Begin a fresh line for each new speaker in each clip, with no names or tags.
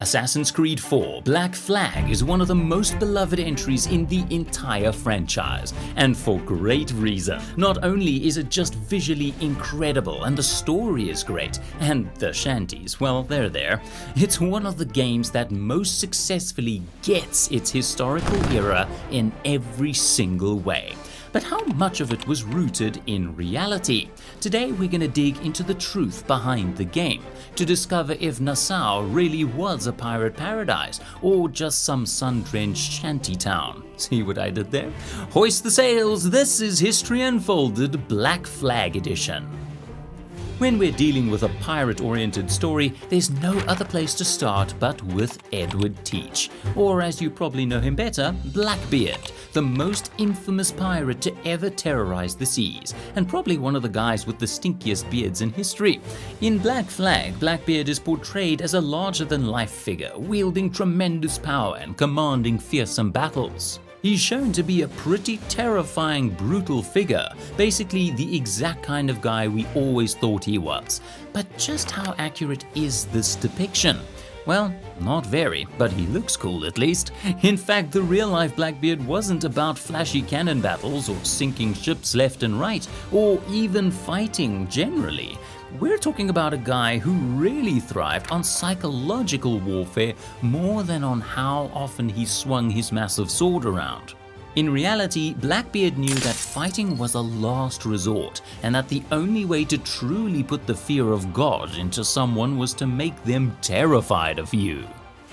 Assassin's Creed 4 Black Flag is one of the most beloved entries in the entire franchise, and for great reason. Not only is it just visually incredible and the story is great, and the shanties, well, they're there, it's one of the games that most successfully gets its historical era in every single way. But how much of it was rooted in reality? Today we're going to dig into the truth behind the game, to discover if Nassau really was a pirate paradise, or just some sun-drenched shanty town. See what I did there? Hoist the sails, this is History Unfolded Black Flag Edition. When we're dealing with a pirate-oriented story, there's no other place to start but with Edward Teach, or as you probably know him better, Blackbeard, the most infamous pirate to ever terrorize the seas, and probably one of the guys with the stinkiest beards in history. In Black Flag, Blackbeard is portrayed as a larger-than-life figure, wielding tremendous power and commanding fearsome battles. He's shown to be a pretty terrifying, brutal figure, basically the exact kind of guy we always thought he was. But just how accurate is this depiction? Well, not very, but he looks cool at least. In fact, the real-life Blackbeard wasn't about flashy cannon battles or sinking ships left and right, or even fighting generally. We're talking about a guy who really thrived on psychological warfare more than on how often he swung his massive sword around. In reality, Blackbeard knew that fighting was a last resort, and that the only way to truly put the fear of God into someone was to make them terrified of you.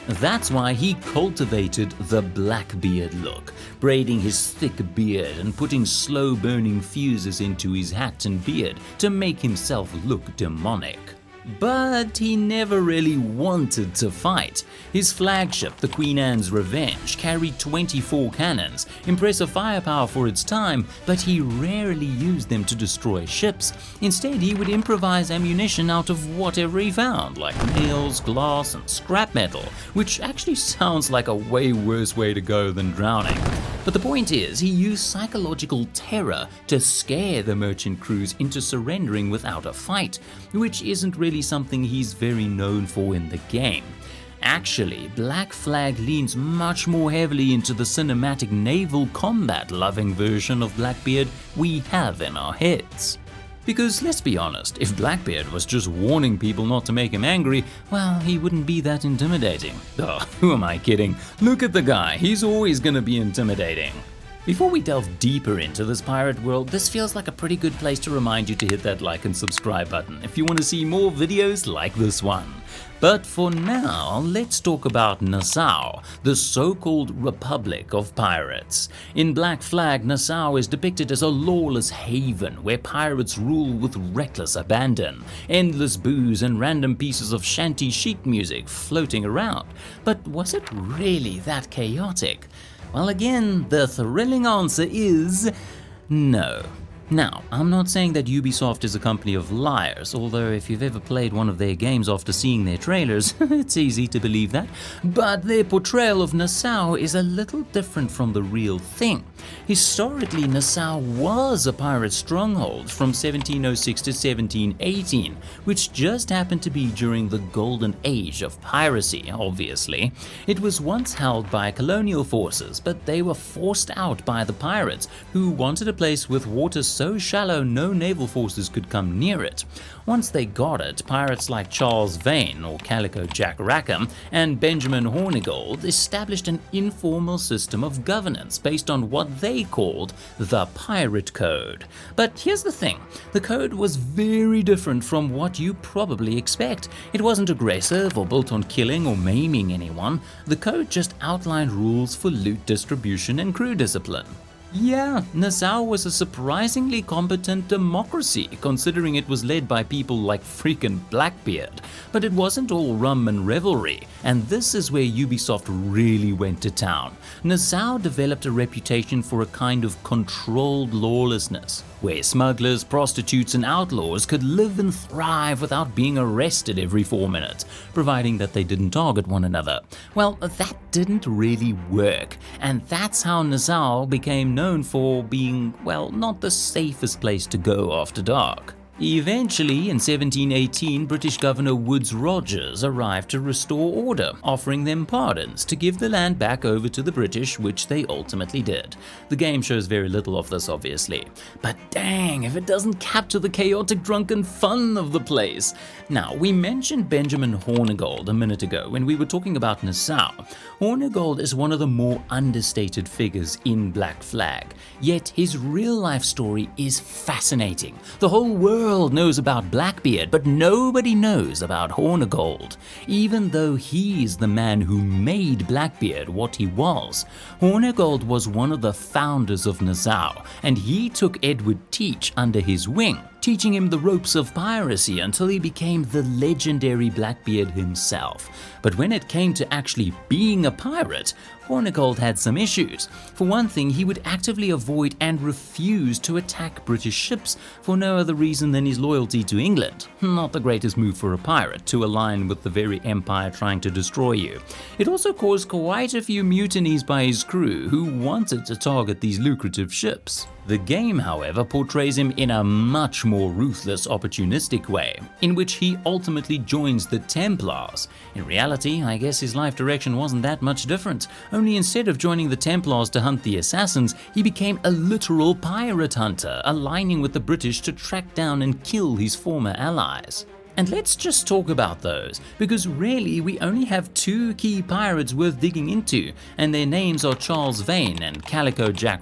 That's why he cultivated the Blackbeard look, braiding his thick beard and putting slow-burning fuses into his hat and beard to make himself look demonic. But he never really wanted to fight. His flagship, the Queen Anne's Revenge, carried 24 cannons, impressive firepower for its time, but he rarely used them to destroy ships. Instead, he would improvise ammunition out of whatever he found, like nails, glass, and scrap metal, which actually sounds like a way worse way to go than drowning. But the point is, he used psychological terror to scare the merchant crews into surrendering without a fight, which isn't really something he's very known for in the game. Actually, Black Flag leans much more heavily into the cinematic naval combat-loving version of Blackbeard we have in our heads. Because let's be honest, if Blackbeard was just warning people not to make him angry, well, he wouldn't be that intimidating. Oh, who am I kidding? Look at the guy, he's always gonna be intimidating. Before we delve deeper into this pirate world, this feels like a pretty good place to remind you to hit that like and subscribe button if you want to see more videos like this one. But for now, let's talk about Nassau, the so-called Republic of Pirates. In Black Flag, Nassau is depicted as a lawless haven where pirates rule with reckless abandon, endless booze and random pieces of shanty sheet music floating around. But was it really that chaotic? Well, again, the thrilling answer is no. Now, I'm not saying that Ubisoft is a company of liars, although if you've ever played one of their games after seeing their trailers, it's easy to believe that. But their portrayal of Nassau is a little different from the real thing. Historically, Nassau was a pirate stronghold from 1706 to 1718, which just happened to be during the golden age of piracy, obviously. It was once held by colonial forces, but they were forced out by the pirates, who wanted a place with water so shallow no naval forces could come near it. Once they got it, pirates like Charles Vane, or Calico Jack, and Benjamin Hornigold established an informal system of governance based on what they called the Pirate Code. But here's the thing, the code was very different from what you probably expect. It wasn't aggressive or built on killing or maiming anyone. The code just outlined rules for loot distribution and crew discipline. Yeah, Nassau was a surprisingly competent democracy, considering it was led by people like freaking Blackbeard. But it wasn't all rum and revelry, and this is where Ubisoft really went to town. Nassau developed a reputation for a kind of controlled lawlessness, where smugglers, prostitutes, and outlaws could live and thrive without being arrested every 4 minutes, providing that they didn't target one another. Well, that didn't really work, and that's how Nassau became known for being, well, not the safest place to go after dark. Eventually, in 1718, British Governor Woodes Rogers arrived to restore order, offering them pardons to give the land back over to the British, which they ultimately did. The game shows very little of this, obviously. But dang, if it doesn't capture the chaotic drunken fun of the place. Now, we mentioned Benjamin Hornigold a minute ago when we were talking about Nassau. Hornigold is one of the more understated figures in Black Flag, yet his real-life story is fascinating. The whole world knows about Blackbeard, but nobody knows about Hornigold. Even though he's the man who made Blackbeard what he was, Hornigold was one of the founders of Nassau, and he took Edward Teach under his wing, teaching him the ropes of piracy until he became the legendary Blackbeard himself. But when it came to actually being a pirate, Hornigold had some issues. For one thing, he would actively avoid and refuse to attack British ships for no other reason than his loyalty to England. Not the greatest move for a pirate, to align with the very empire trying to destroy you. It also caused quite a few mutinies by his crew, who wanted to target these lucrative ships. The game, however, portrays him in a much more ruthless, opportunistic way, in which he ultimately joins the Templars. In reality, I guess his life direction wasn't that much different, only instead of joining the Templars to hunt the assassins, he became a literal pirate hunter, aligning with the British to track down and kill his former allies. And let's just talk about those, because really we only have two key pirates worth digging into, and their names are Charles Vane and Calico Jack.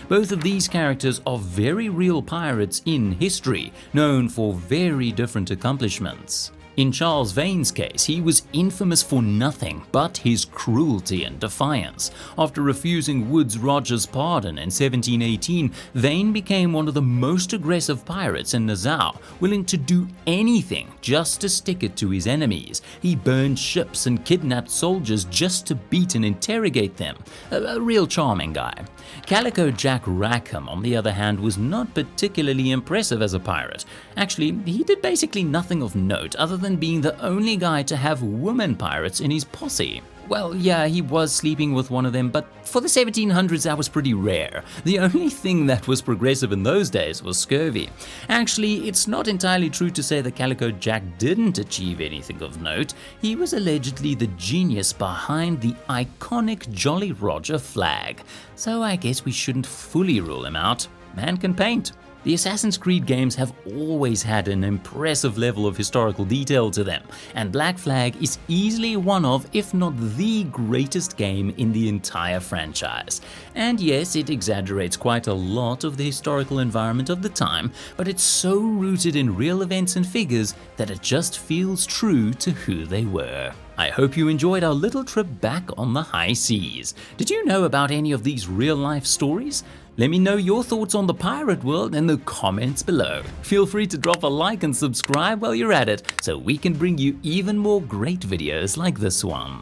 Both of these characters are very real pirates in history, known for very different accomplishments. In Charles Vane's case, he was infamous for nothing but his cruelty and defiance. After refusing Woodes Rogers' pardon in 1718, Vane became one of the most aggressive pirates in Nassau, willing to do anything just to stick it to his enemies. He burned ships and kidnapped soldiers just to beat and interrogate them. A real charming guy. Calico Jack, on the other hand, was not particularly impressive as a pirate. Actually, he did basically nothing of note other than being the only guy to have women pirates in his posse. Well, yeah, he was sleeping with one of them, but for the 1700s that was pretty rare. The only thing that was progressive in those days was scurvy. Actually, it's not entirely true to say that Calico Jack didn't achieve anything of note. He was allegedly the genius behind the iconic Jolly Roger flag. So I guess we shouldn't fully rule him out. Man can paint. The Assassin's Creed games have always had an impressive level of historical detail to them, and Black Flag is easily one of, if not the greatest game in the entire franchise. And yes, it exaggerates quite a lot of the historical environment of the time, but it's so rooted in real events and figures that it just feels true to who they were. I hope you enjoyed our little trip back on the high seas. Did you know about any of these real-life stories? Let me know your thoughts on the pirate world in the comments below. Feel free to drop a like and subscribe while you're at it, so we can bring you even more great videos like this one.